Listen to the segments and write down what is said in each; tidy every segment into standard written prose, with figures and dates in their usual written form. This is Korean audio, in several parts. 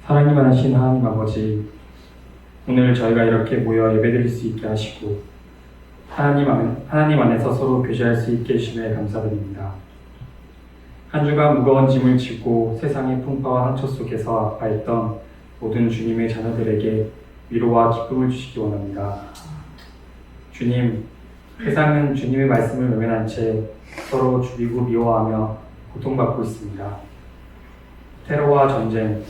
사랑이 많으신 하나님 아버지, 오늘 저희가 이렇게 모여 예배드릴 수 있게 하시고 하나님 안에서 서로 교제할 수 있게 해주심에 감사드립니다. 한 주간 무거운 짐을 지고 세상의 풍파와 상처 속에서 아파했던 모든 주님의 자녀들에게 위로와 기쁨을 주시기 원합니다. 주님, 세상은 주님의 말씀을 외면한 채 서로 죽이고 미워하며 고통받고 있습니다. 테러와 전쟁,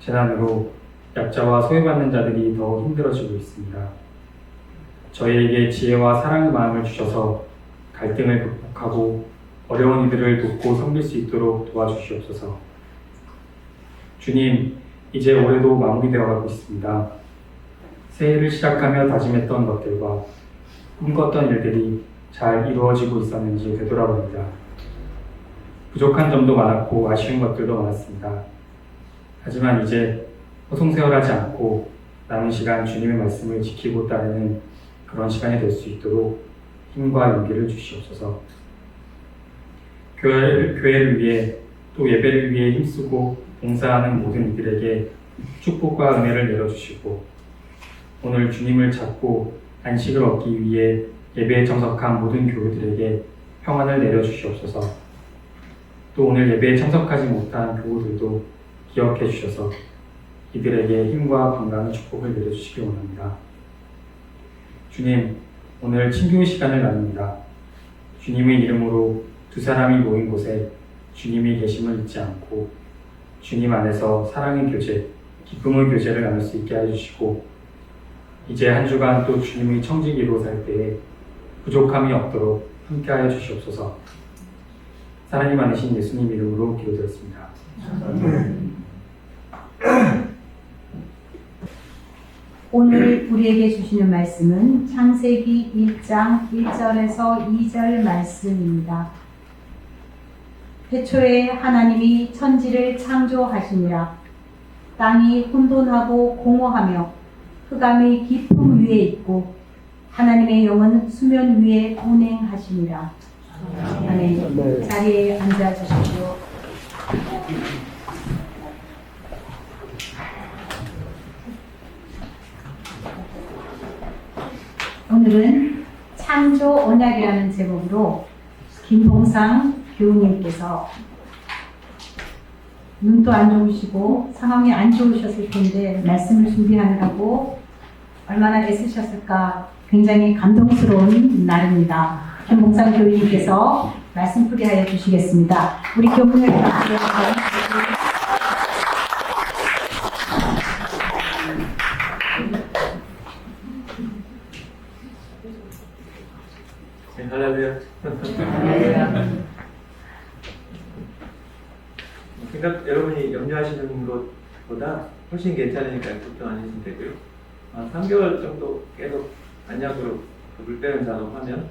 재난으로 약자와 소외받는 자들이 더 힘들어지고 있습니다. 저희에게 지혜와 사랑의 마음을 주셔서 갈등을 극복하고 어려운 이들을 돕고 섬길 수 있도록 도와주시옵소서. 주님, 이제 올해도 마무리되어 가고 있습니다. 새해를 시작하며 다짐했던 것들과 꿈꿨던 일들이 잘 이루어지고 있었는지 되돌아봅니다. 부족한 점도 많았고 아쉬운 것들도 많았습니다. 하지만 이제 허송세월하지 않고 남은 시간 주님의 말씀을 지키고 따르는 그런 시간이 될 수 있도록 힘과 용기를 주시옵소서. 교회를 위해 또 예배를 위해 힘쓰고 봉사하는 모든 이들에게 축복과 은혜를 내려주시고 오늘 주님을 찾고 안식을 얻기 위해 예배에 참석한 모든 교우들에게 평안을 내려주시옵소서. 또 오늘 예배에 참석하지 못한 교우들도 기억해 주셔서 이들에게 힘과 건강의 축복을 내려주시기 원합니다. 주님, 오늘 친교 시간을 나눕니다. 주님의 이름으로 두 사람이 모인 곳에 주님이 계심을 잊지 않고 주님 안에서 사랑의 교제, 기쁨의 교제를 나눌 수 있게 해주시고 이제 한 주간 또 주님의 청지기로 살 때에 부족함이 없도록 함께하여 주시옵소서. 사랑이 많으신 예수님 이름으로 기도드렸습니다. 오늘 우리에게 주시는 말씀은 창세기 1장 1절에서 2절 말씀입니다. 태초에 하나님이 천지를 창조하시니라. 땅이 혼돈하고 공허하며 흑암의 깊음 위에 있고 하나님의 영은 수면 위에 운행하시니라. 아멘. 자리에 앉아 주십시오. 오늘은 창조 언약이라는 제목으로 김봉상 교우님께서 눈도 안 좋으시고 상황이 안 좋으셨을 텐데 말씀을 준비하느라고 얼마나 애쓰셨을까 굉장히 감동스러운 날입니다. 김봉상 교우님께서 말씀 풀이하여 주시겠습니다. 우리 교우님을 박수로 할렐루야. 여러분이 염려하시는 것보다 훨씬 괜찮으니까 걱정 안 하시면 되고요. 3개월 정도 계속 안약으로 물 빼는 작업하면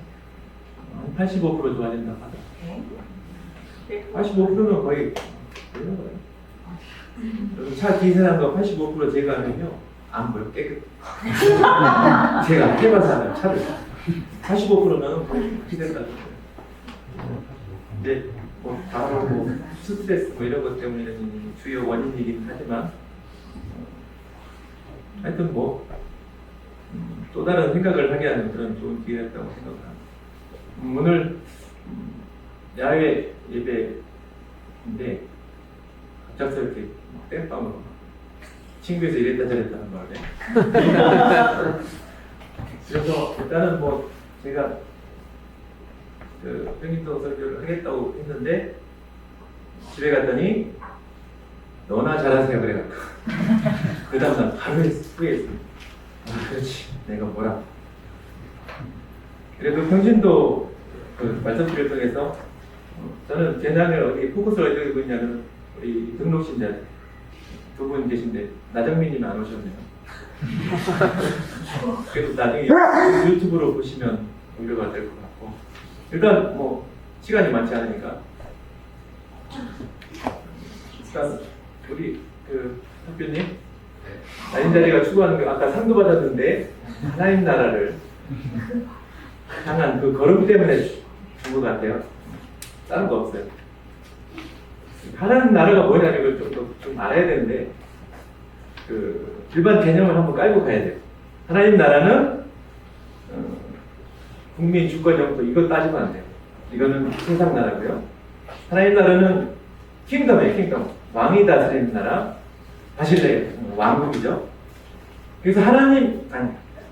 한 85% 좋아진다고 하더라고요. 85%는 거의 되는 거예요. 차 기세한 거 85% 제거하면요 안 보여. 깨끗. 제가 안 해봐서 알아요. 차를 85%는 거의 된다고 해요. 근데 바로 스트레스 이런 것 때문에는 주요 원인이긴 하지만 하여튼 또 다른 생각을 하게 하는 그런 좋은 기회였다고 생각합니다. 오늘 야외 예배인데 갑작스럽게 땜빵으로 친구에서 이랬다 저랬다 하는 말에 그래서 일단은 제가 평일도 설교를 하겠다고 했는데 집에 갔더니 너나 잘하세요 그래갖고 그 다음날 바로 후회했습니다. 그렇지 내가 뭐라. 그래도 평신도 말씀드릴 통해서 저는 재난을 어디 포커스를 어디에 두고 있냐면 우리 등록신자 두 분 계신데 나정민님 안 오셨네요. 그래도 나중에 유튜브로 보시면 연결가 될 것 같고 일단 시간이 많지 않으니까 일단 우리 학교님 아닌 자리가 추구하는 거 아까 상도 받았는데 하나님 나라를 향한 그 걸음 때문에 준 것 같아요. 다른 거 없어요. 하나님 나라가 뭐냐는 걸 좀 알아야 되는데 그 일반 개념을 한번 깔고 가야 돼요. 하나님 나라는 국민 주권 정도 이거 따지면 안 돼요. 이거는 세상 나라고요. 하나님 나라는 킹덤이에요. 킹덤. 왕이 다스리는 나라. 바실레 왕국이죠. 그래서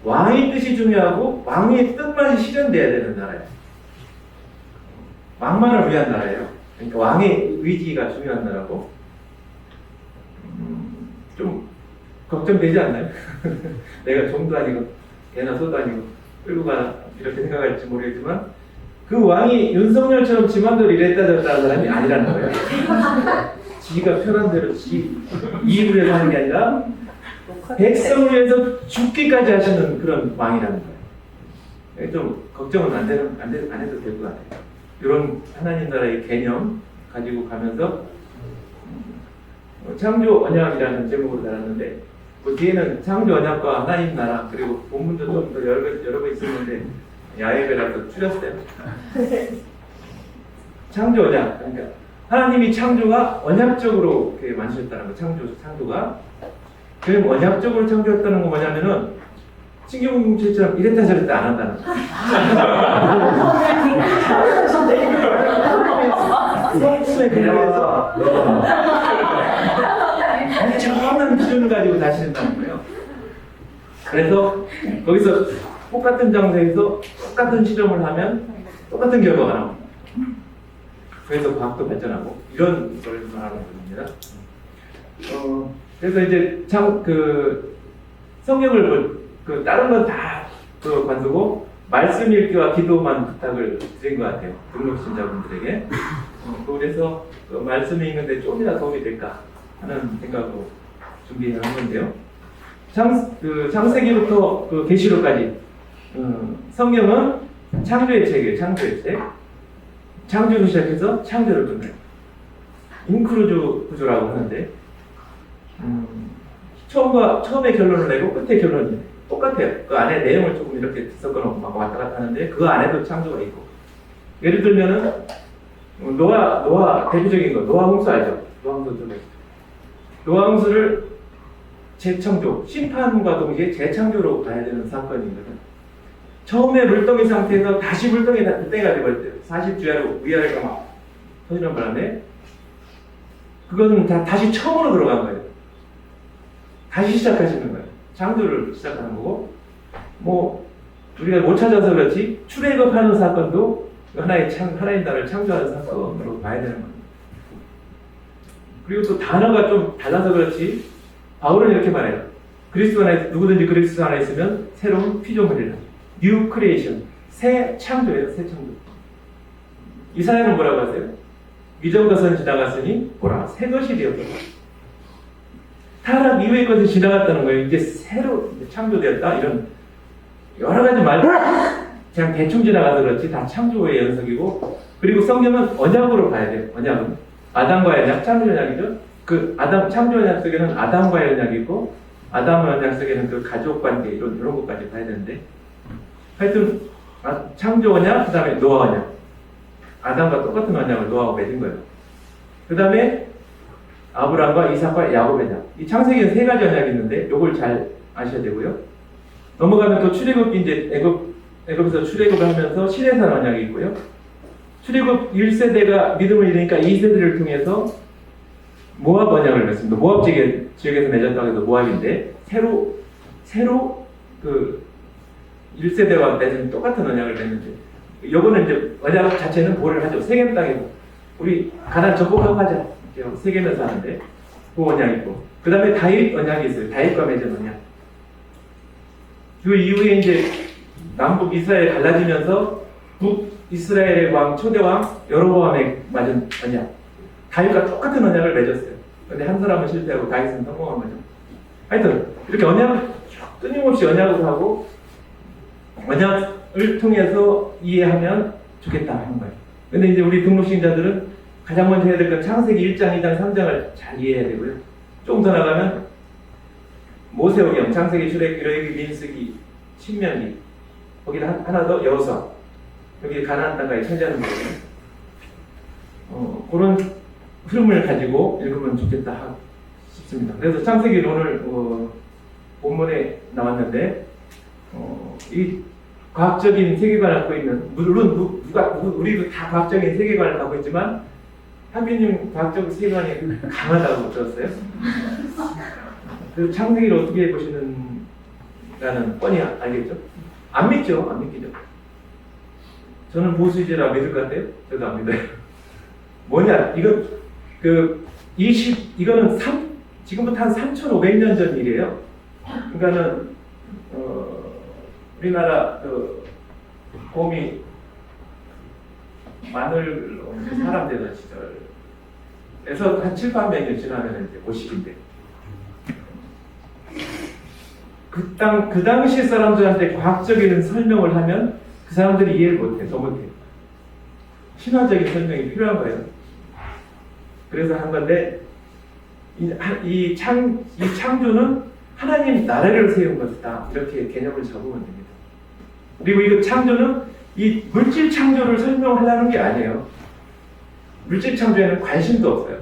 왕의 뜻이 중요하고 왕의 뜻만 실현돼야 되는 나라예요. 왕만을 위한 나라예요. 그러니까 왕의 의지가 중요한 나라고. 좀 걱정되지 않나요? 내가 종도 아니고 개나 소도 아니고 끌고 가나 이렇게 생각할지 모르겠지만 그 왕이 윤석열처럼 지맘대로 이랬다 저랬다 하는 사람이 아니라는 거예요. 지가 편한 대로 지 이익을 위해서 하는 게 아니라 백성을 위해서 죽기까지 하시는 그런 왕이라는 거예요. 좀 걱정은 안 해도 될 것 같아요. 이런 하나님 나라의 개념 가지고 가면서 창조 언약이라는 제목으로 달았는데 그 뒤에는 창조 언약과 하나님 나라 그리고 본문도 좀 더 여러 개 있었는데 야외배라도 줄였어요. 창조 언약 그러니까 하나님이 창조가 언약적으로 이렇게 만드셨다는 거 창조가 그럼 언약적으로 창조했다는 건 뭐냐면은 신경공체처럼 이랬다 저랬다 안 한다는 거. 성품에 근거해서 엄청난 기준을 가지고 다시는다는 거예요. 그래서 거기서 똑같은 장소에서 똑같은 실험을 하면 똑같은 결과가 나옵니다. 그래서 과학도 발전하고 이런 걸 말하는 겁니다. 그래서 이제 성경을 다른 건 다 관두고 말씀 읽기와 기도만 부탁을 드린 것 같아요. 등록신자분들에게. 그래서 말씀 읽는데 조금이나 도움이 될까 하는 생각으로 준비한 건데요. 창세기부터 계시록까지 성경은 창조의 책이에요. 창조의 책. 창조로 시작해서 창조를 끝내요. 인크루즈 구조라고 하는데 처음에 결론을 내고 끝에 결론이 똑같아요. 그 안에 내용을 조금 이렇게 섞어놓고 막 왔다 갔다 하는데 그 안에도 창조가 있고 예를 들면은 노아 대표적인 거 노아 홍수 알죠? 노아 홍수를 재창조 심판과 동시에 재창조로 가야 되는 사건이거든요. 처음에 물덩이 상태에서 다시 물덩이가 돼버렸대요. 40주야로 위아래가 막 터지는 바람에 그거는 다시 처음으로 들어간 거예요. 다시 시작하시는 거예요. 창조를 시작하는 거고 우리가 못 찾아서 그렇지 출애굽하는 사건도 하나님 나라를 창조하는 사건으로 봐야 되는 겁니다. 그리고 또 단어가 좀 달라서 그렇지 바울은 이렇게 말해요. 누구든지 그리스도 안에 있으면 새로운 피조물이라. New creation. 새 창조예요. 새 창조. 이사야는 뭐라고 하세요? 이전과 선 지나갔으니 보라 새 것이 되었다. 타락 이후의 것이 지나갔다는 거예요. 이제 새로 창조되었다. 이런 여러 가지 말 그냥 대충 지나가서 그렇지 다 창조의 연속이고 그리고 성경은 언약으로 봐야 돼요. 언약은 아담과의 언약, 창조 언약이죠. 창조 언약 속에는 아담과의 언약이 있고 아담의 언약 속에는 가족 관계 이런 것까지 봐야 되는데 하여튼 창조 언약, 그 다음에 노아 언약 아담과 똑같은 언약을 노아하고 맺은 거예요. 그 다음에 아브라함과 이삭과 야곱의 언약. 이 창세기는 3가지 언약이 있는데 요걸 잘 아셔야 되고요. 넘어가면 또 출애굽 이제 애굽에서 출애굽을 하면서 시내산 언약이 있고요. 출애굽 1세대가 믿음을 잃으니까 2세대를 통해서 모압 언약을 맺습니다. 모압 지역에서 맺었다고 해서 모압인데 새로 1세대와 맺은 똑같은 언약을 맺는데 요거는 이제 언약 자체는 뭐를 하죠. 세겜 땅에서 우리 가나안 정복하고 가자. 세겜에서 하는데 그 언약이 있고 그 다음에 다윗 언약이 있어요. 다윗과 맺은 언약. 그 이후에 이제 남북 이스라엘 갈라지면서 북이스라엘의 왕 초대왕 여로보암에 맞은 언약. 다윗과 똑같은 언약을 맺었어요. 근데 한 사람은 실패하고 다윗은 성공한 거죠. 하여튼 이렇게 언약 끊임없이 언약을 하고 언약을 통해서 이해하면 좋겠다 하는 거예요. 근데 이제 우리 등록신자들은 가장 먼저 해야 될 건 창세기 1장, 2장, 3장을 잘 이해해야 되고요. 조금 더 나가면 모세오경, 창세기, 출애굽기, 민수기, 신명기 거기다 하나 더 여호수아 여기 가나안 땅까지 차지하는 거거든요. 그런 흐름을 가지고 읽으면 좋겠다 싶습니다. 그래서 창세기는 오늘 본문에 나왔는데 이 과학적인 세계관을 갖고 있는, 물론 우리도 다 과학적인 세계관을 갖고 있지만 하비님 과학적 세계관이 강하다고 들었어요. 그 창세기를 어떻게 보시는가는 뻔히 알겠죠? 안 믿죠? 안 믿기죠? 저는 보수주의라 믿을 것 같아요? 저도 안 믿어요. 뭐냐? 이거는 지금부터 한 3,500년 전 일이에요. 그러니까는, 우리나라 곰이 마늘 사람 되던 시절에서 한 700년 지나면 이제 50인데. 그 당시 사람들한테 과학적인 설명을 하면 그 사람들이 이해를 못해, 더 못해. 신화적인 설명이 필요한 거예요. 그래서 한 건데, 이 창조는 하나님 나라를 세운 것이다. 이렇게 개념을 잡으면 됩니다. 그리고 이거 창조는 이 물질 창조를 설명하려는 게 아니에요. 물질 창조에는 관심도 없어요.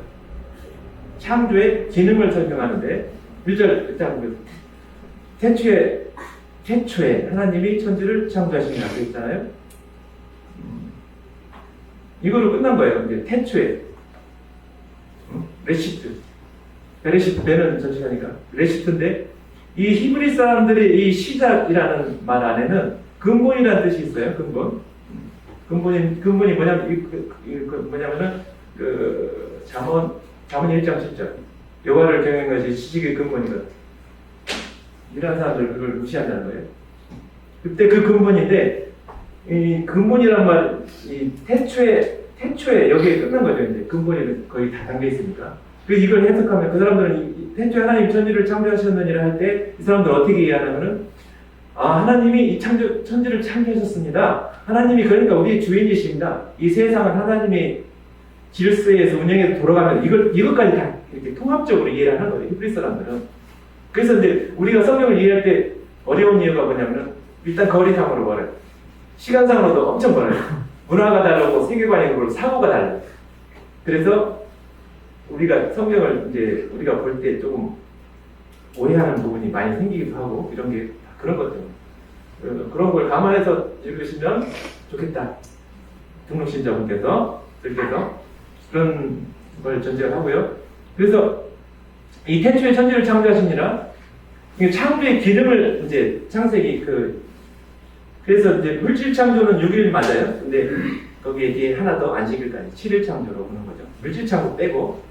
창조의 기능을 설명하는데, 1절 일단 보겠습니다. 태초에 하나님이 천지를 창조하시니라 그랬잖아요. 이거로 끝난 거예요. 이제 태초에 레시트. 베레시트, 배는 전치사니까 레시트인데, 이 히브리 사람들의 이 시작이라는 말 안에는 근본이라는 뜻이 있어요. 근본이 뭐냐면은 잠언 1장 10절. 여호와를 경외하는 것이 지식의 근본이거든. 이런 사람들 그걸 무시한다는 거예요. 그때 그 근본인데, 이 근본이란 말, 이 태초에 여기에 끝난 거죠. 이제 근본이 거의 다 담겨 있으니까. 그래서 이걸 해석하면 그 사람들은 태초에 하나님 천지를 창조하셨느니라 할 때 이 사람들 어떻게 이해하냐면은, 하나님이 이 천지를 창조하셨습니다. 하나님이 그러니까 우리의 주인이십니다. 이 세상은 하나님의 질서에서 운영해서 돌아가면 이것까지 다 이렇게 통합적으로 이해를 하는 거예요. 히브리 사람들은. 그래서 이제 우리가 성경을 이해할 때 어려운 이유가 뭐냐면은, 일단 거리상으로 벌어요. 시간상으로도 엄청 벌어요. 문화가 다르고 세계관이 다르고 사고가 달라요. 그래서 우리가 성경을 이제 우리가 볼 때 조금 오해하는 부분이 많이 생기기도 하고, 이런 게 그런 것들. 그런 걸 감안해서 읽으시면 좋겠다. 등록신자분께서 그런 걸 전제를 하고요. 그래서 이 태초에 천지를 창조하시니라, 창조의 기능을 이제 창세기 그래서 이제 물질 창조는 6일 맞아요. 근데 거기에 뒤에 하나 더 안식일까지 7일 창조로 보는 거죠. 물질 창조 빼고.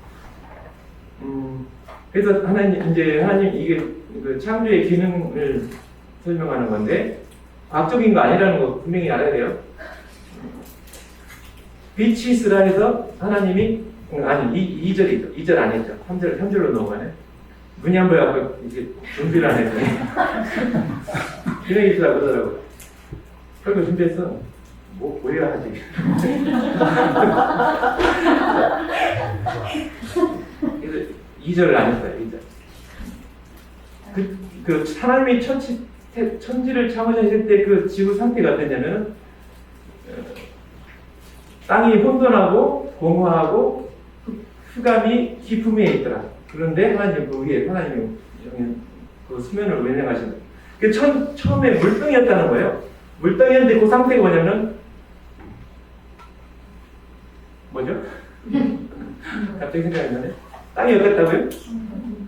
그래서 하나님 이게 그 창조의 기능을 설명하는 건데, 과학적인 거 아니라는 거 분명히 알아야 돼요. 빛이 있으라 해서 하나님이, 아니, 2절 아니죠. 3절로 넘어가네. 문이 안 보여갖고 이게 준비를 안 했더니. 기능이 있으라 그러더라고요. 그렇게 준비했어. 뭐 보여야 하지. 그래서 2절을 안 했어요. 2절. 하나님이 천지를 창조하실 때 그 지구 상태가 어땠냐면, 땅이 혼돈하고 공허하고 흑암이 깊음에 있더라. 그런데 하나님 그 위에 하나님이 그 수면을 운행하시는. 그 처음에 물병이었다는 거예요. 물병이었는데 그 상태가 뭐냐면 뭐죠? 갑자기 생각이 나네. 땅이 어땠다고요?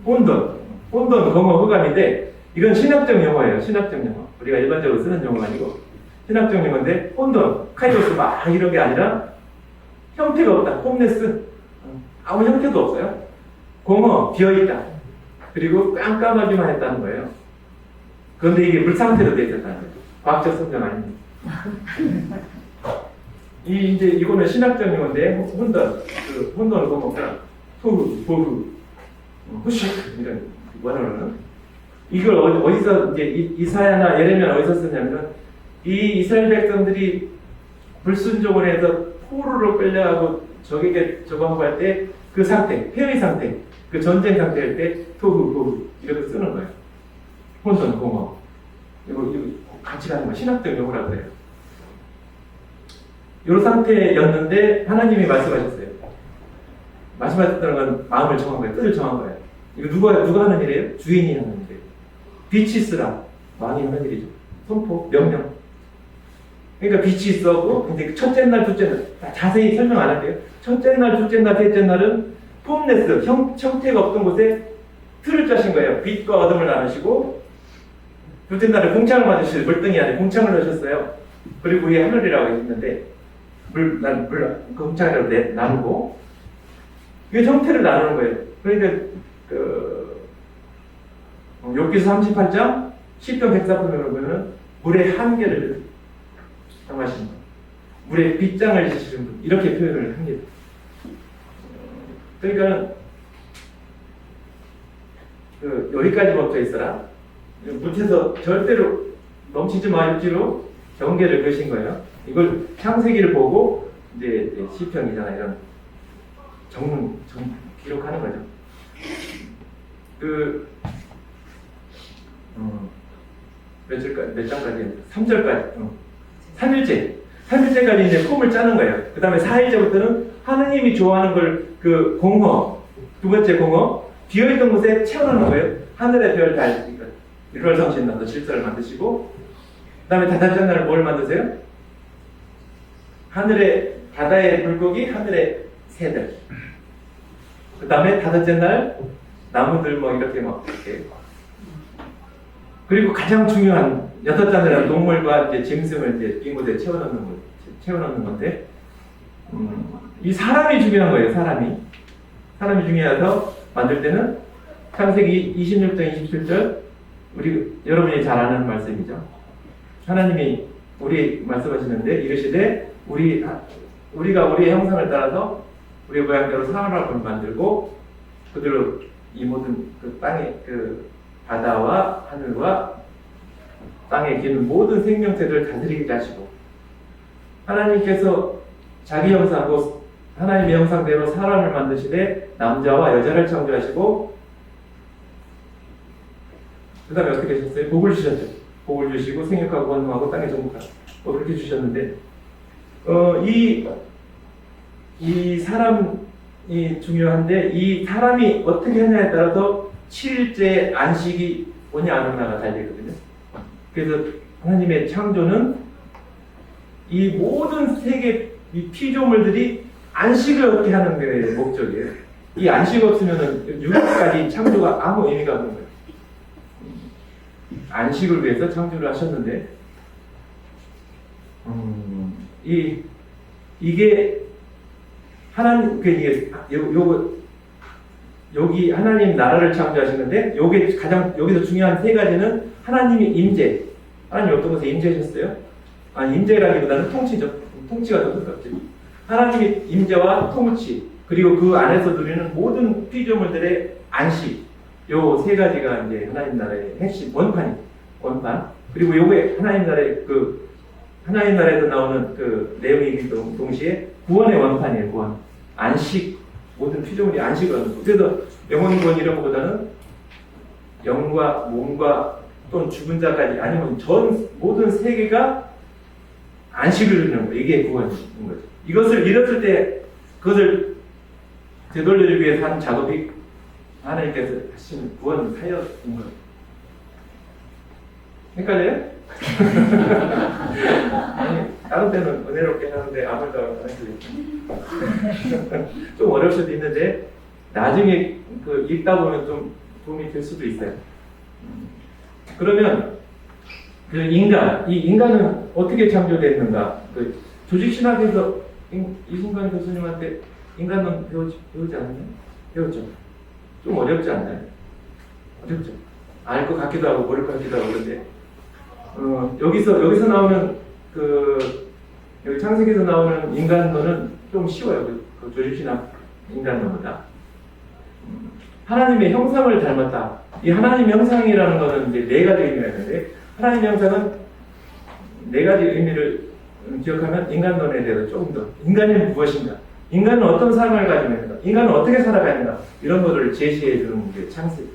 혼돈, 공허, 흑암인데, 이건 신학적 용어예요. 신학적 용어. 우리가 일반적으로 쓰는 용어가 아니고 신학적 용어인데, 혼돈, 카이로스 막 이런 게 아니라 형태가 없다. 홈레스, 아무 형태도 없어요. 공허, 비어있다. 그리고 깜깜하기만 했다는 거예요. 그런데 이게 물 상태로 되어 있었다는 거예요. 과학적 설명 아닙니다. 이거는 신학적 용어인데, 혼돈을 공허가 후후, 보후, 후식 이런 원어로는, 이걸 어디서 이제 이사야나 예레미야 어디서 쓰냐면, 이 이스라엘 백성들이 불순종을 해서 포로로 끌려가고 적에게 저거 하고 할 때 그 상태, 폐의 상태, 그 전쟁 상태일 때 토후, 보후 이렇게 쓰는 거예요. 혼돈, 공허. 이거 같이 가는 거 신학적 용어라고 그래요. 이 상태였는데 하나님이 말씀하셨어요. 말씀하셨다는 건 마음을 정한 거예요. 뜻을 정한 거예요. 이거 누가 하는 일이에요? 주인이 하는 일이에요. 빛이 있으라. 왕이 하는 일이죠. 선포, 명령. 그러니까 빛이 있었고, 근데 첫째 날, 둘째 날, 자세히 설명 안 할게요. 첫째 날, 둘째 날, 셋째 날은 폼레스, 형태가 없던 곳에 틀을 짜신 거예요. 빛과 어둠을 나누시고, 둘째 날에 공창을 만드시고, 물등이 안에 공창을 넣으셨어요. 그리고 위에 하늘이라고 했는데, 공창이라고 나누고, 이게 형태를 나누는 거예요. 그러니까, 욥기서 38장, 시편 104편을 보면, 물의 한계를 정하시는 분, 물의 빗장을 지시는 분, 이렇게 표현을 합니다. 그러니까 여기까지 멈춰 있어라. 못해서 절대로 넘치지 마십시오. 경계를 그으신 거예요. 이걸 창세기를 보고 이제 시편이나 이런 기록하는 거죠. 몇 장까지? 3절까지. 3일째까지 이제 폼을 짜는 거예요. 그 다음에 4일째부터는 하느님이 좋아하는 걸 공허, 두 번째 공허, 비어있던 곳에 채워넣는 거예요. 하늘의 별, 달, 일월성신 나서 질서를 만드시고, 그 다음에 다섯째 날 뭘 만드세요? 하늘의, 바다의 물고기, 하늘의 새들. 그 다음에 다섯째 날 나무들 이렇게 이렇게. 그리고 가장 중요한 여섯 자들은 동물과 이제 짐승을 이제 이곳에 채워넣는 건데, 이 사람이 중요한 거예요. 사람이 중요해서 만들 때는 창세기 26장 27절 여러분이 잘 아는 말씀이죠. 하나님이 우리 말씀하시는데 이르시되 우리가 우리의 형상을 따라서 우리의 모양대로 사람을 만들고 그들로 이 모든 땅의 바다와 하늘과 땅에 기는 모든 생명체를 다스리게 하시고, 하나님께서 자기 형상고 하나님의 형상대로 사람을 만드시되 남자와 여자를 창조하시고, 그 다음에 어떻게 하셨어요? 복을 주셨죠. 복을 주시고 생육하고 번성하고 땅에 정복하고 그렇게 주셨는데, 이 사람이 중요한데, 이 사람이 어떻게 하냐에 따라서 7일째 안식이 오냐 안 오냐가 달리거든요. 그래서 하나님의 창조는 이 모든 세계 이 피조물들이 안식을 어떻게 하는 게 목적이에요. 이 안식 없으면 6일까지 창조가 아무 의미가 없는 거예요. 안식을 위해서 창조를 하셨는데, 이게 하나님, 여기 하나님 나라를 창조하시는데, 요게 가장 여기서 중요한 세 가지는 하나님의 임재. 하나님 어떤 것에 임재하셨어요? 임재라기보다는 통치죠. 통치가 더 가깝죠. 하나님의 임재와 통치, 그리고 그 안에서 누리는 모든 피조물들의 안식. 요 세 가지가 이제 하나님 나라의 핵심 원판. 그리고 요게 하나님 나라에서 나오는 내용이기 동시에 구원의 원판이에요. 구원. 안식. 모든 피조물이 안식을 하는 거. 그래서 영혼의 구원 이런 것보다는 영과 몸과 또는 죽은 자까지, 아니면 모든 세계가 안식을 누리는 거. 이게 구원인 거죠. 이것을 잃었을 때 그것을 되돌리기 위해서 한 작업이 하나님께서 하신 구원 사역인 거예요. 헷갈려요? 아니, 다른 때는 은혜롭게 하는데 아무 말도 안 해도 좀 어려울 수도 있는데 나중에 읽다 보면 좀 도움이 될 수도 있어요. 그러면 이 인간은 어떻게 창조됐는가? 조직신학에서 이승관 교수님한테 인간론 배우지 않나요? 배웠죠. 좀 어렵지 않나요? 어렵죠. 알 것 같기도 하고 모를 것 같기도 하고. 그런데 여기서 나오는 여기 창세기에서 나오는 인간론은 좀 쉬워요. 조직신학 인간론보다. 하나님의 형상을 닮았다. 이 하나님의 형상이라는 것은 이제 네 가지 의미가 있는데, 하나님의 형상은 네 가지 의미를 기억하면 인간론에 대해서 조금 더, 인간은 무엇인가? 인간은 어떤 삶을 가지고 있는가? 인간은 어떻게 살아가야 하는가? 이런 것을 제시해 주는 게 창세기.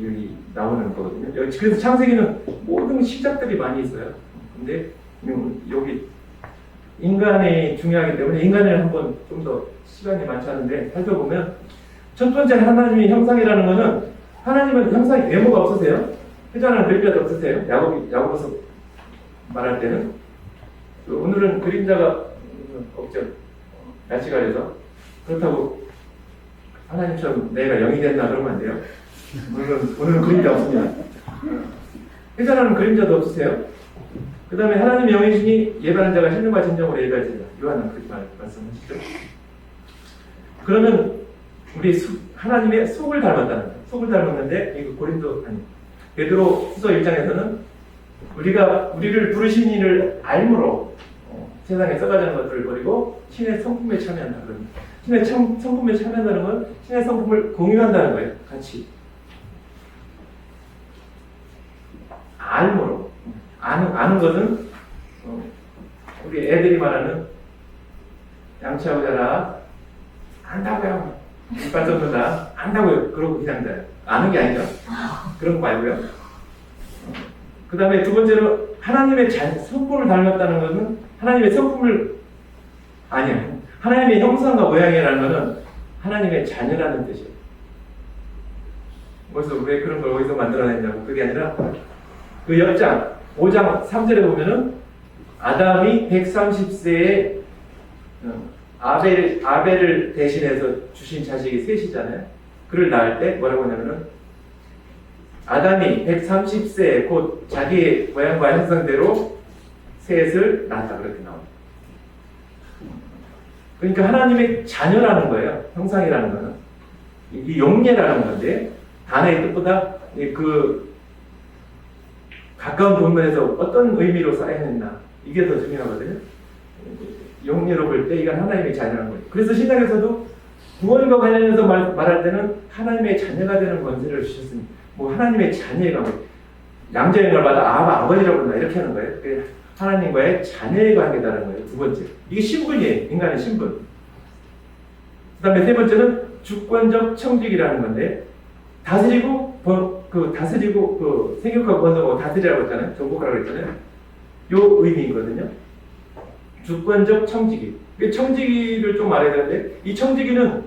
여기 나오는 거거든요. 그래서 창세기는 모든 시작들이 많이 있어요. 근데 여기 인간이 중요하기 때문에 인간을 한번 좀 더 시간이 많지 않은데 살펴보면 첫 번째 하나님의 형상이라는 것은 하나님은 형상이 외모가 없으세요? 회전하는 그림자도 없으세요? 야곱에서 말할 때는 오늘은 그림자가 없죠. 날씨가 그래서 그렇다고 하나님처럼 내가 영이 된다 그러면 안 돼요. 오늘은 그림자 없습니다. 회전하는 그림자도 없으세요? 그 다음에 하나님의 영이시니 예배하는 자가 신령과 진정으로 예배하시리라. 요한은 그렇게 말씀하시죠. 그러면 우리 하나님의 속을 닮았다는 거예요. 속을 닮았는데 이거 고린도 아니 베드로 후서 1장에서는 우리를 부르신 이를 알므로 세상에 썩어가는 것들을 버리고 신의 성품에 참여한다 그럽니다. 신의 성품에 참여한다는 건 신의 성품을 공유한다는 거예요. 같이 알므로 아는 것은 우리 애들이 말하는 양치하고 자라 안다고요. 이빨 썩는다 안다고요. 그러고 그냥 자요. 아는 게 아니죠. 그런 거 말고요. 그 다음에 두 번째로 하나님의 성품을 닮았다는 것은 하나님의 성품을 아니야. 하나님의 형상과 모양이라는 것은 하나님의 자녀라는 뜻이에요. 그래서 왜 그런 걸 어디서 만들어냈냐고. 그게 아니라 그 옆장 5장 3절에 보면은 아담이 130세에 아벨을 대신해서 주신 자식이 셋이잖아요. 그를 낳을 때 뭐라고 하냐면은 아담이 130세에 곧 자기의 모양과 형상대로 셋을 낳았다 그렇게 나옵니다. 그러니까 하나님의 자녀라는 거예요. 형상이라는 거는 이 용례라는 건데 단어의 뜻보다 그 가까운 본문에서 어떤 의미로 쌓여있나 이게 더 중요하거든요. 용례로 볼 때 이건 하나님의 자녀라는 거예요. 그래서 신약에서도 구원과 관련해서 말할 때는 하나님의 자녀가 되는 권세를 주셨습니다. 뭐 하나님의 자녀가 뭐 양자형을 받아 아버지라고 한다 이렇게 하는 거예요. 하나님과의 자녀의 관계다라는 거예요. 두 번째 이게 신분이에요. 인간의 신분. 그 다음에 세 번째는 주권적 청직이라는 건데 다스리고 생육하고 번성하고 다스리라고 했잖아요. 정복하라고 했잖아요. 요 의미이거든요. 주권적 청지기. 청지기를 좀 말해야 되는데 이 청지기는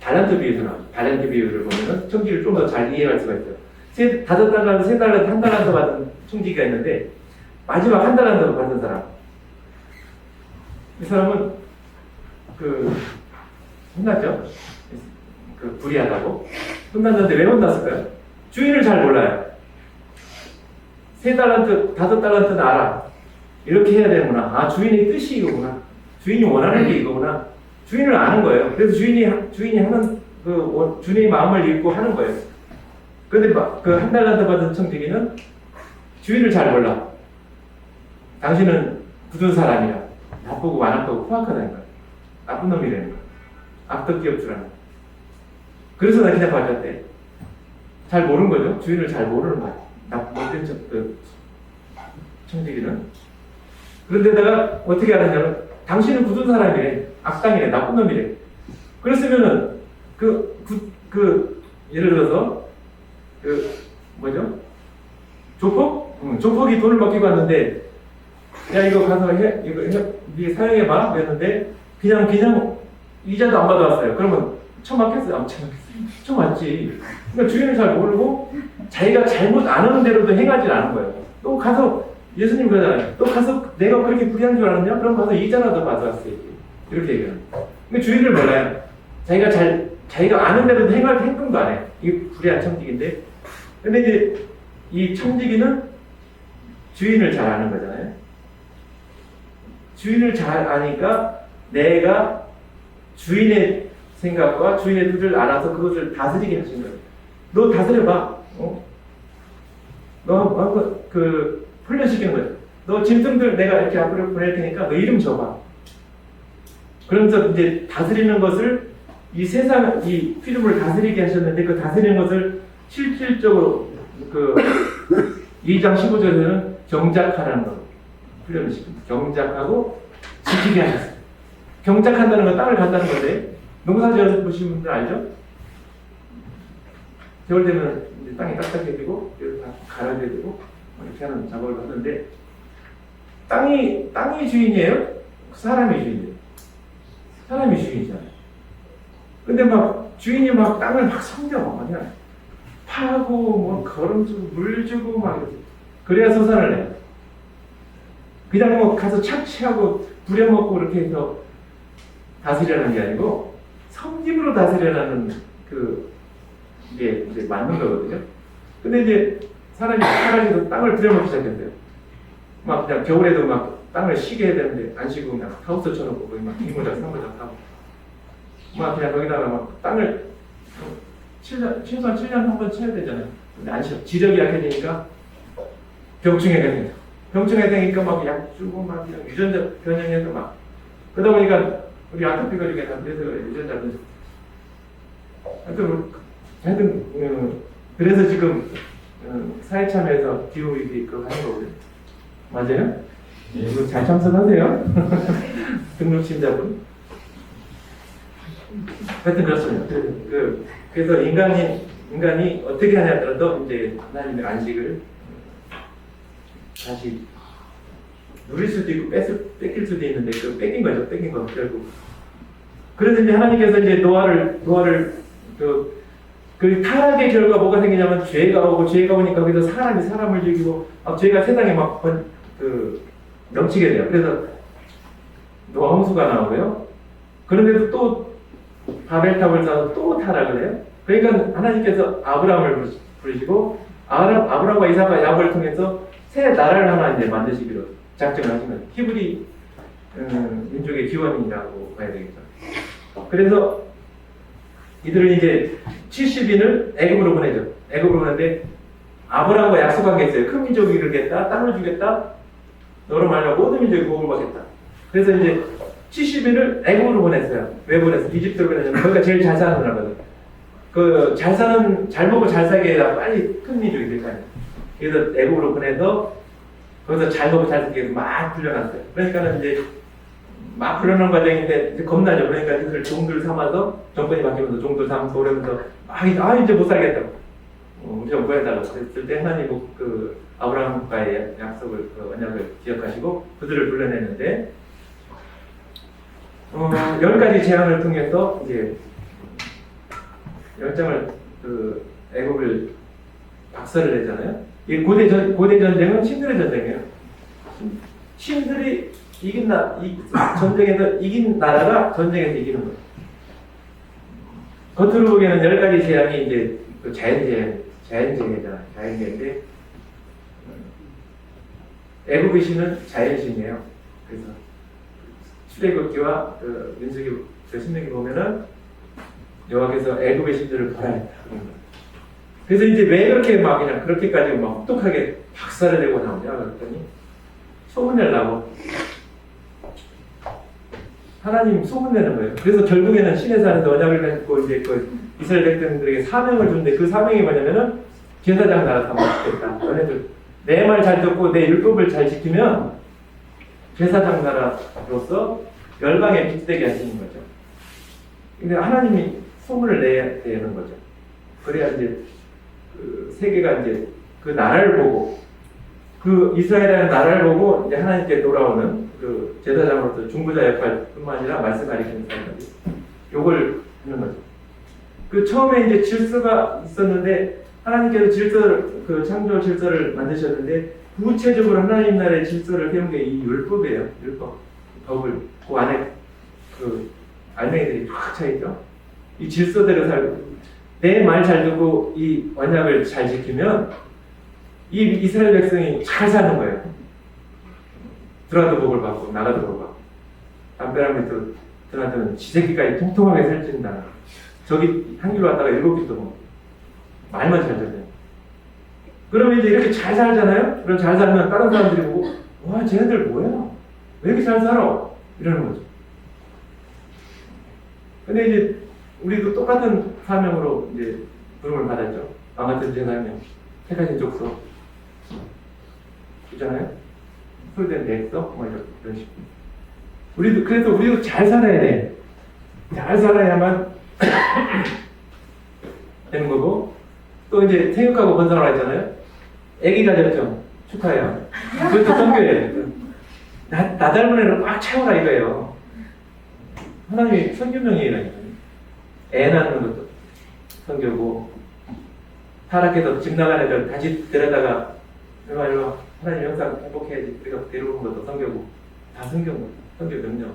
달란트 비유에서 나와요. 달란트 비유를 보면은 청지기를 좀 더 잘 이해할 수가 있어요. 5달란트, 3달란트, 1달란트 받은 청지기가 있는데 마지막 1달란트 받은 사람. 이 사람은 혼났죠? 불의하다고. 혼났는데 왜 혼났을까요? 주인을 잘 몰라요. 3달란트, 5달란트는 알아. 이렇게 해야 되는구나. 주인의 뜻이 이거구나. 주인이 원하는 게 이거구나. 주인을 아는 거예요. 그래서 주인이 하는 주인의 마음을 읽고 하는 거예요. 그런데 그 1달란트 받은 청지기는 주인을 잘 몰라. 당신은 굳은 사람이야. 나쁘고 완악하고 포악하다는 거야. 나쁜 놈이라는 거야. 악덕기업주라는 거야. 그래서 나 그냥 받았대. 잘 모르는 거죠. 주인을 잘 모르는 거야. 못된 청지기는. 그런데다가 어떻게 알았냐면 당신은 굳은 사람이래. 악당이래. 나쁜 놈이래. 그랬으면은 예를 들어서 조폭? 조폭이 돈을 맡기고 왔는데 야 이거 가서 이게 사용해봐 그랬는데 그냥 이자도 안 받아왔어요. 그러면 처맞겠어요? 안 처맞지. 그러니까 주인을 잘 모르고 자기가 잘못 안 하는 대로도 행하지 않은 거예요. 또 가서 예수님 그러잖아요. 또 가서 내가 그렇게 불의한 줄 알았냐? 그럼 가서 이자라도 받아왔어요. 이렇게 얘기해요. 근데 주인을 몰라요. 자기가 아는 대로도 행동도 안 해. 이게 불의한 청지기인데. 근데 이제 이 청지기는 주인을 잘 아는 거잖아요. 주인을 잘 아니까 내가 주인의 생각과 주인의 뜻을 알아서 그것을 다스리게 하신 거예요. 너 다스려봐. 너 훈련시키는 거예요. 너 짐승들 내가 이렇게 앞으로 보낼 테니까 너 이름 줘봐. 그러면서 이제 다스리는 것을 이 세상, 이 피조물을 다스리게 하셨는데 그 다스리는 것을 실질적으로 2장 15절에는 경작하라는 걸 훈련을 시킵니다. 경작하고 지키게 하셨어요. 경작한다는 건 땅을 간다는 건데 농사 지어서 보시는 분들 알죠? 겨울 되면 이제 땅이 딱딱해지고 이렇게 다 갈아줘야 되고 이렇게 하는 작업을 하는데 땅이 주인이에요? 사람이 주인이에요? 사람이 주인이잖아요. 근데 막 주인이 막 땅을 막 섬겨 그냥 파고 뭐 거름 주고 물 주고 막 이렇게 그래야 소산을 내요. 그냥 뭐 가서 착취하고 부려먹고 이렇게 해서 다스리라는 게 아니고 섬김으로 다스리라는 이게 이제 맞는 거거든요. 근데 이제 사람이 땅을 부려먹기 시작했어요. 막 그냥 겨울에도 막 땅을 쉬게 해야 되는데 안 쉬고 그냥 하우스 쳐놓고 거기 막 2모작 3모작 하고 막 그냥 거기다가 막 땅을 최소한 7년 한 번 쳐야 되잖아요. 근데 안 쉬어. 지력이 약해지니까 병충해가 생겨. 병충해 생기니까 막 약 주고 막 그냥 유전자 변형해서 막 그러다 보니까 우리 아토피 걸리게 다 그래서 유전자 변형. 하여튼 그래서 지금 사회참여에서 기후위기 그거 하는 거거든요. 맞아요? 이거 잘 참석하세요. 등록신자분. 하여튼 그렇습니다. 그래서 인간이 어떻게 하냐에 따라서 이제 하나님의 안식을 다시 누릴 수도 있고 뺏길 수도 있는데 그 뺏긴 거죠. 뺏긴 거 결국. 그래서 이제 하나님께서 이제 노아를 그 타락의 결과 뭐가 생기냐면 죄가 오니까 거기서 사람이 사람을 죽이고 죄가 세상에 막 넘치게 돼요. 그래서 노아 홍수가 나오고요. 그런데도 또 바벨탑을 쌓아서 또 타락을 해요. 그러니까 하나님께서 아브라함을 부르시고 아브라함과 이삭과 야곱을 통해서 새 나라를 하나 이제 만드시기로 작정을 하신 거예요. 히브리 민족의 기원이라고 봐야 되겠죠. 그래서 이들을 이제 70인을 애굽으로 보내죠. 애굽으로 보내는데 아브라함과 약속한 게 있어요. 큰 민족이 이루겠다, 땅을 주겠다, 너로 말미암아 모든 민족이 복을 받겠다. 그래서 이제 70인을 애굽으로 보냈어요. 왜 보냈어요? 이집트로 보냈냐면 거기가 제일 잘 사는 나라거든요. 잘 먹고 잘 살게 해야 빨리 큰 민족이 될 거 아니에요. 그래서 애굽으로 보내서 거기서 잘 먹고 잘 살게 해서 막 불려놨어요. 그러니까는 이제 막 불려놓은 과정인데 이제 겁나죠. 그러니까 이들을 종들 삼아서 정권이 바뀌면서 종들 삼고 그러면서 이제 못 살겠다고. 우리 좀 구해달라고. 그랬을 때 하나님 아브라함과의 약속을, 언약을 기억하시고 그들을 불러내는데 10가지 제안을 통해서 이제 열정을 애굽을 박살을 내잖아요. 이 고대 전쟁은 신들의 전쟁이에요. 신들이 전쟁에서 이긴 나라가 전쟁에서 이기는 거예요. 겉으로 보기에는 10가지 재앙이 이제 자연재해잖아요. 자연재해인데 애굽의 신은 자연신이에요. 그래서 출애굽기와 신명기 보면은 여호와께서 애굽의 신들을 벌하였다. 그래서 이제 왜 그렇게 막 그냥 그렇게까지 막 혹독하게 박살을 내고 나오냐 그랬더니 소문내려고 하나님 소문내는 거예요. 그래서 결국에는 신의 산에서 언약을 맺고 이제 이스라엘 백성들에게 사명을 줬는데 그 사명이 뭐냐면은 제사장 나라 삼겠다. 너네들 내 말 잘 듣고 내 율법을 잘 지키면 제사장 나라로서 열방에 빛되게 하시는 거죠. 근데 하나님이 소문을 내야 되는 거죠. 그래야 이제 세계가 이제 그 나라를 보고 이스라엘이라는 나라를 보고 이제 하나님께 돌아오는 제사장으로서 중보자 역할뿐만 아니라 말씀 가리키는 사람까지 요걸 하는 거죠. 처음에 이제 질서가 있었는데 하나님께서 창조 질서를 만드셨는데 구체적으로 하나님 나라의 질서를 세운 게 이 율법이에요. 율법, 법을 그 안에 알맹이들이 꽉 차 있죠. 이 질서대로 살고 내 말 잘 듣고 이 언약을 잘 지키면 이 이스라엘 백성이 잘 사는 거예요. 들어가도 복을 받고 나가도 복을 받고 담벼락 밑으로 들어가면 지새끼까지 통통하게 살찐다. 저기 한 길로 왔다가 7끼도 먹고 말만 잘 듣네요. 그러면 이제 이렇게 잘 살잖아요. 그럼 잘 살면 다른 사람들이 보고 와 쟤네들 뭐야? 왜 이렇게 잘 살아? 이러는 거죠. 근데 이제 우리도 똑같은 사명으로 이제 부름을 받았죠. 왕같은 제사명, 택하신 족속 있잖아요. 소유된 백성 뭐 이런 식으로. 그래서 우리도 잘 살아야 돼. 잘 살아야만 되는 거고. 또 이제 생육하고 번성하라 했잖아요. 아기 가졌죠. 축하해요. 그것도 성교예요. 나 닮은 애를 꽉 채워라 이거예요. 하나님의 선교명이라니까요. 애 낳는 것도 선교고, 타락해서 집 나간 애들 다시 데려다가 일로 하나님 영상 행복해야지 우리가 데려오는 것도 선교고, 다 선교고, 선교 명령.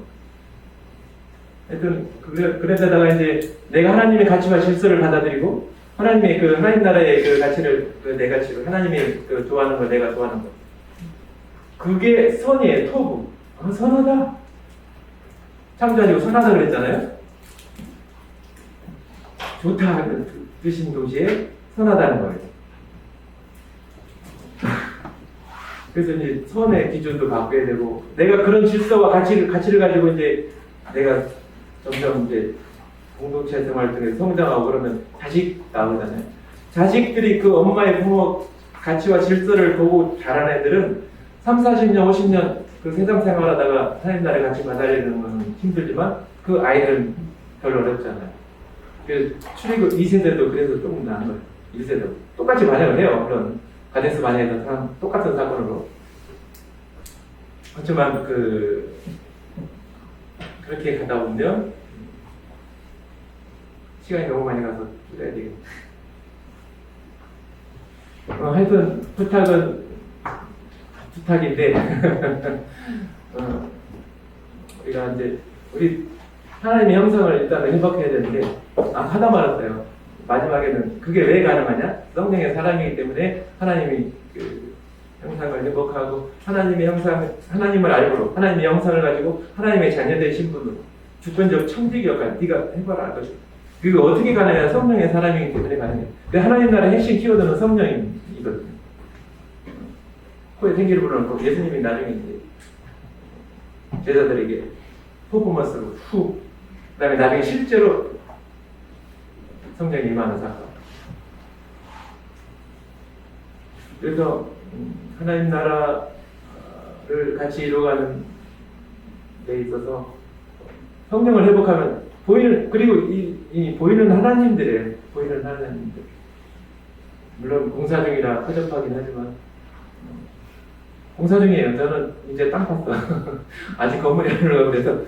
하여튼 그래서다가 이제 내가 하나님의 가치와 질서를 받아들이고 하나님의 그 하나님 나라의 그 가치를 그 내 가치를 하나님이 그 좋아하는 거 내가 좋아하는 거 그게 선이에요. 토부. 아, 선하다. 창조하시고 선하다 그랬잖아요. 좋다 뜻인 동시에 선하다는 거예요. 그래서 이제 선의 기준도 바꿔야 되고 내가 그런 질서와 가치를 가지고 이제 내가 점점 이제 공동체 생활 중에 성장하고 그러면 자식 나오잖아요. 자식들이 그 엄마의 부모 가치와 질서를 보고 자란 애들은 3, 40년, 50년 그 세상 생활하다가 하나님 나라의 가치 받아들이는 건 힘들지만 그 아이들은 별로 어렵잖아요. 그래서 출애굽 2세대도 그래서 조금 나은 거예요. 1세대도. 똑같이 반영을 해요. 그런 가데스 바네에서 똑같은 사건으로. 그렇지만 그렇게 가다 보면 시간이 너무 많이 가서 줄여야 되겠네. 하여튼 부탁인데 우리가 이제 우리 하나님의 형상을 일단은 회복해야 되는데 하다 말았어요. 마지막에는 그게 왜 가능하냐? 성령의 사람이기 때문에 하나님이 그 형상을 회복하고 하나님의 형상, 하나님을 알고 하나님의 형상을 가지고 하나님의 자녀된 신분으로 주권적 청지 역할 네가 해봐라 것이. 그리고 어떻게 가느냐? 성령의 사람이기 때문에 가능해요. 근데 하나님 나라의 핵심 키워드는 성령이거든요. 코에 생기를 불어넣고 예수님이 나중에 이제 제자들에게 퍼포먼스로 그 다음에 나중에 실제로 성령이 임하는 사건. 그래서 하나님 나라를 같이 이루어가는 데 있어서 성령을 회복하면 그리고 이 보이는 하나님들이에요. 보이는 하나님들. 물론 공사 중이라 허접하긴 하지만 공사 중이에요. 저는 이제 땅 팠어. 아직 건물이 안 올라가고 그래서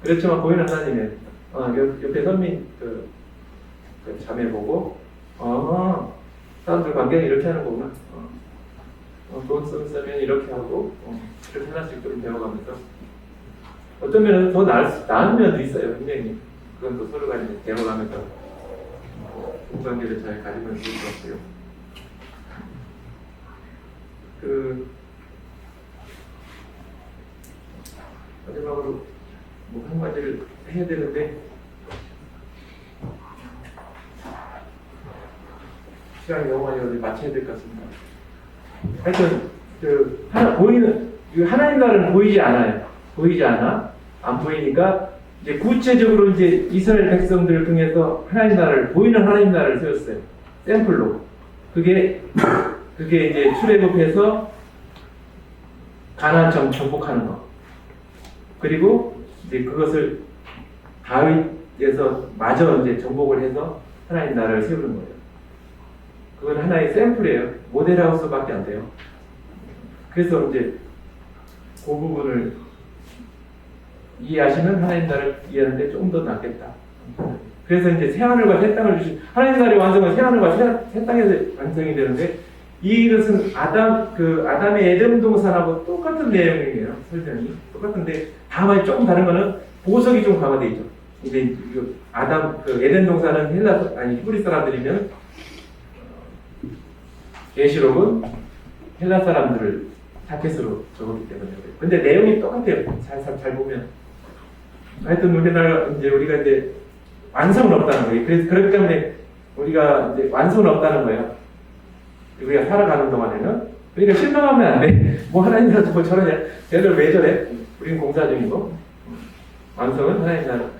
그렇지만 보이는 하나님이에요. 옆에 선민 그 자매 보고 사람들 관계는 이렇게 하는 거구나. 돈 쓰면 이렇게 하고 이렇게 하나씩 좀 배워가면서 어떤 면은 더 나은 면도 있어요. 분명히 그건 또 서로가 이제 배워가면서 관계를 잘 가지면 좋을 것 같고요. 마지막으로 뭐 한 가지를 해야 되는데 시간이 너무 많이 가서 마쳐야 될 것 같습니다. 하여튼 하나님 나라는 보이지 않아요. 보이지 않아. 안 보이니까 이제 구체적으로 이제 이스라엘 백성들을 통해서 하나님 나라를 보이는 하나님 나라를 세웠어요. 샘플로. 그게 이제 출애굽해서 가나안 정복하는 거. 그리고 이제 그것을 다윗에서 마저 이제 정복을 해서 하나님 나라를 세우는 거예요. 그건 하나의 샘플이에요. 모델하우스밖에 안 돼요. 그래서 이제 그 부분을 이해하시면 하나님 나라를 이해하는데 좀 더 낫겠다. 그래서 이제 새하늘과 새 땅을 주신 하나님 나라의 완성은 새하늘과 새 땅에서 완성이 되는데 이것은 아담의 에덴 동산하고 똑같은 내용이에요. 설명이 똑같은데 다만 조금 다른 거는 보석이 좀 강화되어 있죠. 근데 에덴 동산은 히브리 사람들이면 계시록은 헬라 사람들을 타켓으로 적었기 때문에. 근데 내용이 똑같아요. 잘 보면. 하여튼 우리가 이제 완성은 없다는 거예요. 그래서 그렇기 때문에 우리가 이제 완성은 없다는 거예요. 우리가 살아가는 동안에는. 그러니까 실망하면 안 돼. 뭐 하나님이라도 뭐 저러냐. 쟤들 왜 저래? 우리는 공사 중이고. 완성은 하나님 나라,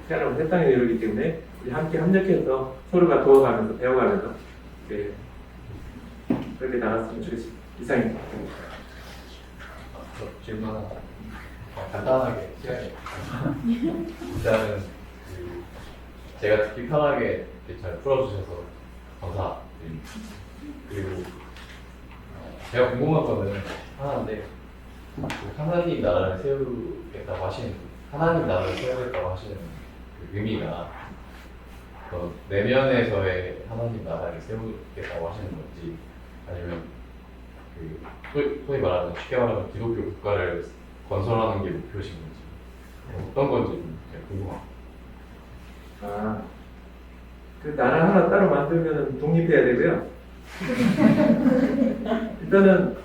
새하늘과 새 땅에 이르기 때문에 우리 함께 협력해서 서로가 도와가면서, 배워가면서, 그렇게 나갔으면 좋겠습니다. 이상입니다. 질문 하나 간단하게 시간이 일단은 제가 듣기 편하게 이렇게 잘 풀어주셔서 감사드립니다. 그리고 제가 궁금한 거는 하나인데 하나님 나라를 세우겠다고 하시는 하나님 나라를 세우겠다고 하시는 그 의미가 내면에서의 하나님 나라를 세우겠다고 하시는 건지 아니면 소위 말하는 쉽게 말하면 기독교 국가를 건설하는 게 목표신 건지 어떤 건지 좀 궁금합니다. 아, 그 나라 하나 따로 만들면 독립해야 되고요. 일단은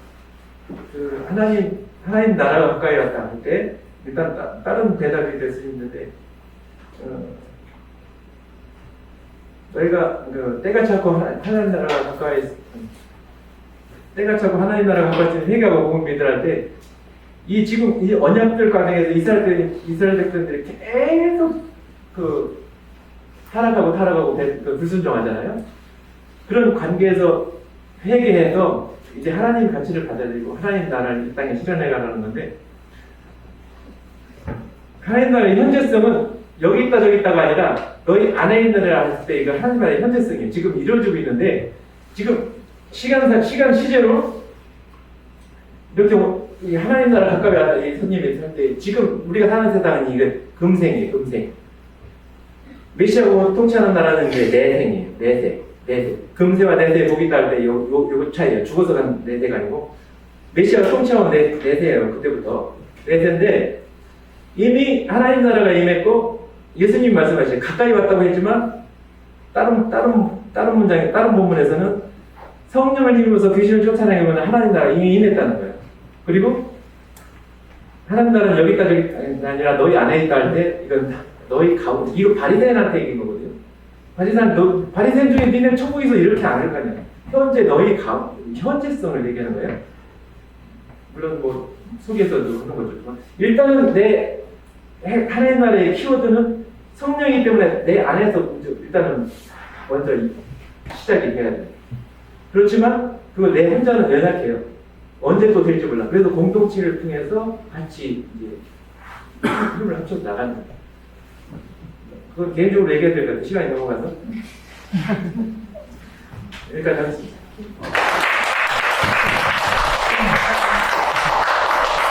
그 하나님 나라가 가까이 왔다 할 때 일단 다른 대답이 될 수 있는데 저희가 그 때가 차고 하나님 나라가 가까이 때가 차고 하나님 나라가 가까이 회개하고 복음 믿으라 때 이 지금 이 언약들 과정에서 이스라엘 백성들이 계속 그 타락하고 그 불순종하잖아요. 그런 관계에서 회개해서 이제 하나님 가치를 받아들이고 하나님 나라를 이 땅에 실현해 가라는 건데 하나님 나라의 현재성은 여기 있다 저기 있다가 아니라 너희 안에 있는 애를 했을 때 이거 하나님 나라의 현재성이에요. 지금 이루어지고 있는데 지금 시간 시제로 이렇게 이 하나님 나라 가까이 왔다 이 손님이 살 때 지금 우리가 사는 세상은 이게 금생이에요. 금생. 메시아고 통치하는 나라는 이제 내생이에요. 내세. 금세와 내세의 복이 있다 할 때 요 차이에요. 죽어서 간 내세가 아니고 메시아가 통치하는 내세예요. 그때부터 내세인데 이미 하나님 나라가 임했고 예수님 말씀하시죠. 가까이 왔다고 했지만 다른 문장에 다른 본문에서는 성령을 힘입어서 귀신을 쫓아내면 하나님 나라가 이미 임했다는 거예요. 그리고 하나님 나라는 여기까지 아니라 너희 안에 있다 할 때 이건 너희 가운데 이거 바리새인한테 얘기한 거거든요. 바리새인 중에 니네 천국에서 이렇게 안 할 거냐. 현재 너희 현재성을 얘기하는 거예요. 물론 뭐 속에서도 그런 거죠. 일단은 내 하나님 나라의 키워드는 성령이기 때문에 내 안에서 일단은 먼저 시작이 돼야 돼요. 그렇지만 그거 내 혼자는 연약해요. 언제 또 될지 몰라. 그래서 공동체를 통해서 같이 이제 힘을 합쳐서 나가는 거예요. 그건 개인적으로 얘기해야 될 것 같아요. 시간이 넘어가서. 여기까지 하겠습니다.